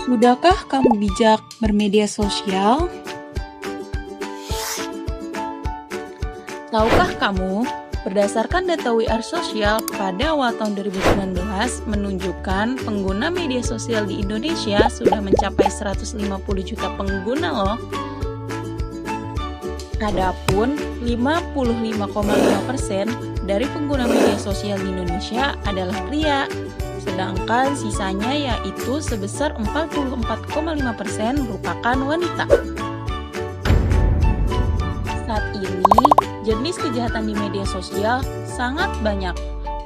Sudahkah kamu bijak bermedia sosial? Tahukah kamu, berdasarkan data We Are Social pada awal tahun 2019 menunjukkan pengguna media sosial di Indonesia sudah mencapai 150 juta pengguna loh. Adapun 55,5% dari pengguna media sosial di Indonesia adalah pria, sedangkan sisanya yaitu sebesar 44,5% merupakan wanita. Saat ini, jenis kejahatan di media sosial sangat banyak,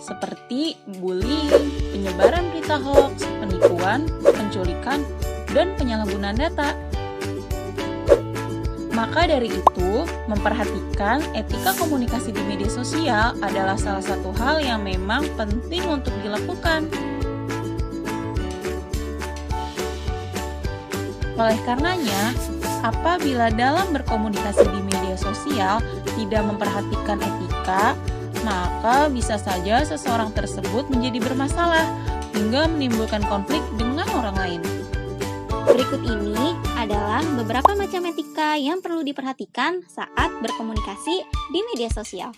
seperti bullying, penyebaran berita hoax, penipuan, penculikan, dan penyalahgunaan data. Maka dari itu, memperhatikan etika komunikasi di media sosial adalah salah satu hal yang memang penting untuk dilakukan. Oleh karenanya, apabila dalam berkomunikasi di media sosial tidak memperhatikan etika, maka bisa saja seseorang tersebut menjadi bermasalah hingga menimbulkan konflik dengan orang lain. Berikut ini adalah beberapa macam etika yang perlu diperhatikan saat berkomunikasi di media sosial.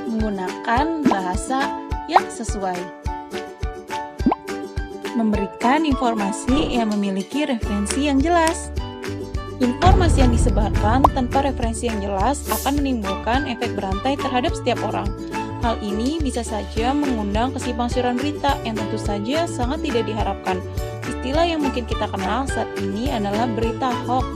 Menggunakan bahasa yang sesuai. Memberikan informasi yang memiliki referensi yang jelas. Informasi yang disebarkan tanpa referensi yang jelas akan menimbulkan efek berantai terhadap setiap orang. Hal ini bisa saja mengundang kesimpangsiuran berita yang tentu saja sangat tidak diharapkan. Istilah yang mungkin kita kenal saat ini adalah berita hoax.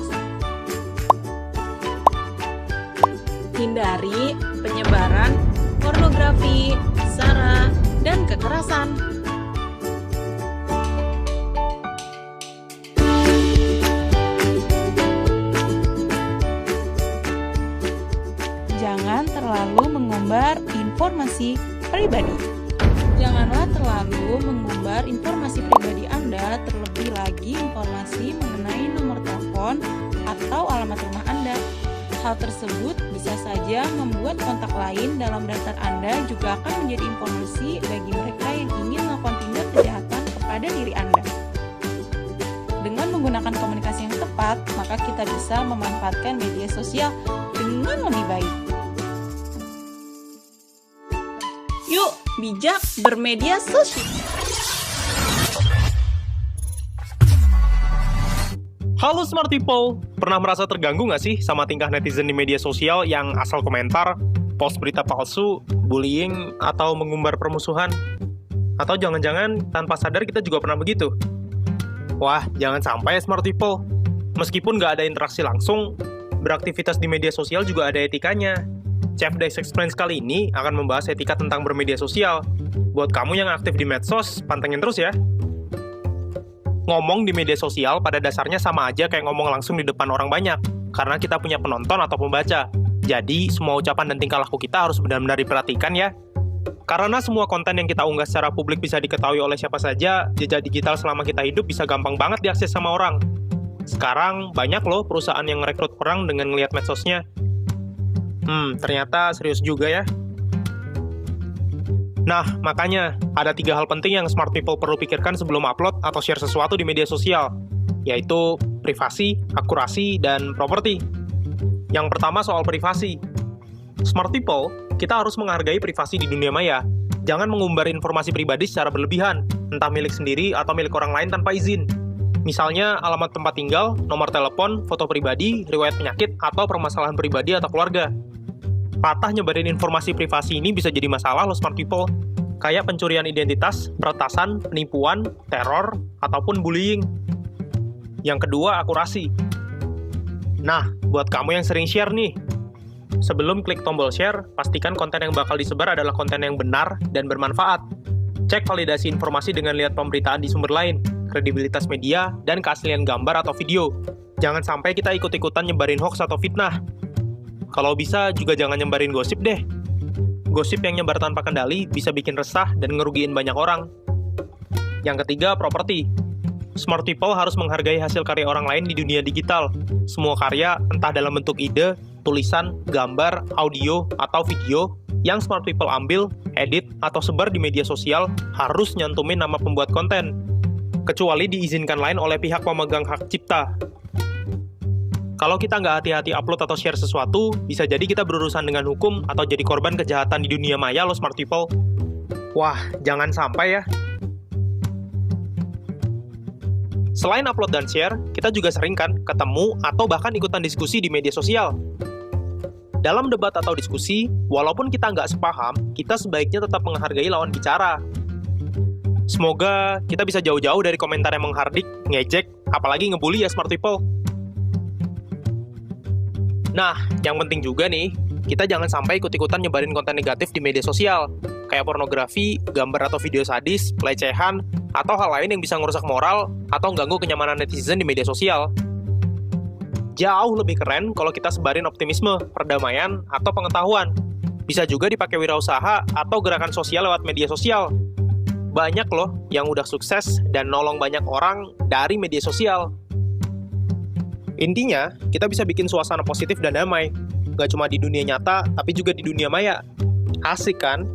Hindari penyebaran pornografi, sara, dan kekerasan. Jangan terlalu mengumbar informasi pribadi. Janganlah terlalu mengumbar informasi pribadi Anda, terlebih lagi informasi mengenai nomor telepon atau alamat rumah Anda. Hal tersebut bisa saja membuat kontak lain dalam daftar Anda juga akan menjadi informasi bagi mereka yang ingin melakukan tindak kejahatan kepada diri Anda. Dengan menggunakan komunikasi yang tepat, maka kita bisa memanfaatkan media sosial dengan lebih baik. Yuk, bijak bermedia sosial. Halo Smart People, pernah merasa terganggu nggak sih sama tingkah netizen di media sosial yang asal komentar, post berita palsu, bullying, atau mengumbar permusuhan? Atau jangan-jangan tanpa sadar kita juga pernah begitu? Wah, jangan sampai Smart People. Meskipun nggak ada interaksi langsung, beraktivitas di media sosial juga ada etikanya. Chef Dex Explains kali ini akan membahas etika tentang bermedia sosial. Buat kamu yang aktif di medsos, pantengin terus ya. Ngomong di media sosial pada dasarnya sama aja kayak ngomong langsung di depan orang banyak, karena kita punya penonton atau pembaca. Jadi, semua ucapan dan tingkah laku kita harus benar-benar diperhatikan ya. Karena semua konten yang kita unggah secara publik bisa diketahui oleh siapa saja, jejak digital selama kita hidup bisa gampang banget diakses sama orang. Sekarang, banyak loh perusahaan yang merekrut orang dengan ngelihat medsosnya. Ternyata serius juga ya. Nah, makanya ada 3 hal penting yang smart people perlu pikirkan sebelum upload atau share sesuatu di media sosial, yaitu privasi, akurasi, dan properti. Yang pertama soal privasi. Smart people, kita harus menghargai privasi di dunia maya. Jangan mengumbar informasi pribadi secara berlebihan, entah milik sendiri atau milik orang lain tanpa izin. Misalnya alamat tempat tinggal, nomor telepon, foto pribadi, riwayat penyakit, atau permasalahan pribadi atau keluarga. Patah nyebarin informasi privasi ini bisa jadi masalah loh smart people, kayak pencurian identitas, peretasan, penipuan, teror, ataupun bullying. Yang kedua, akurasi. Nah, buat kamu yang sering share nih, sebelum klik tombol share, pastikan konten yang bakal disebar adalah konten yang benar dan bermanfaat. Cek validasi informasi dengan lihat pemberitaan di sumber lain, kredibilitas media, dan keaslian gambar atau video. Jangan sampai kita ikut-ikutan nyebarin hoax atau fitnah. Kalau bisa, juga jangan nyebarin gosip deh. Gosip yang nyebar tanpa kendali bisa bikin resah dan ngerugiin banyak orang. Yang ketiga, properti. Smart people harus menghargai hasil karya orang lain di dunia digital. Semua karya, entah dalam bentuk ide, tulisan, gambar, audio, atau video, yang smart people ambil, edit, atau sebar di media sosial harus nyantumin nama pembuat konten. kecuali diizinkan lain oleh pihak pemegang hak cipta. Kalau kita nggak hati-hati upload atau share sesuatu, bisa jadi kita berurusan dengan hukum atau jadi korban kejahatan di dunia maya loh smart people. Wah, jangan sampai ya. Selain upload dan share, kita juga sering kan ketemu atau bahkan ikutan diskusi di media sosial. Dalam debat atau diskusi, walaupun kita nggak sepaham, kita sebaiknya tetap menghargai lawan bicara. Semoga kita bisa jauh-jauh dari komentar yang menghardik, ngejek, apalagi ngebully ya smart people. Nah, yang penting juga nih, kita jangan sampai ikut-ikutan nyebarin konten negatif di media sosial, kayak pornografi, gambar atau video sadis, pelecehan, atau hal lain yang bisa ngerusak moral atau ganggu kenyamanan netizen di media sosial. Jauh lebih keren kalau kita sebarin optimisme, perdamaian, atau pengetahuan. Bisa juga dipakai wirausaha atau gerakan sosial lewat media sosial. Banyak loh yang udah sukses dan nolong banyak orang dari media sosial. Intinya, kita bisa bikin suasana positif dan damai. Gak cuma di dunia nyata, tapi juga di dunia maya. Asik kan?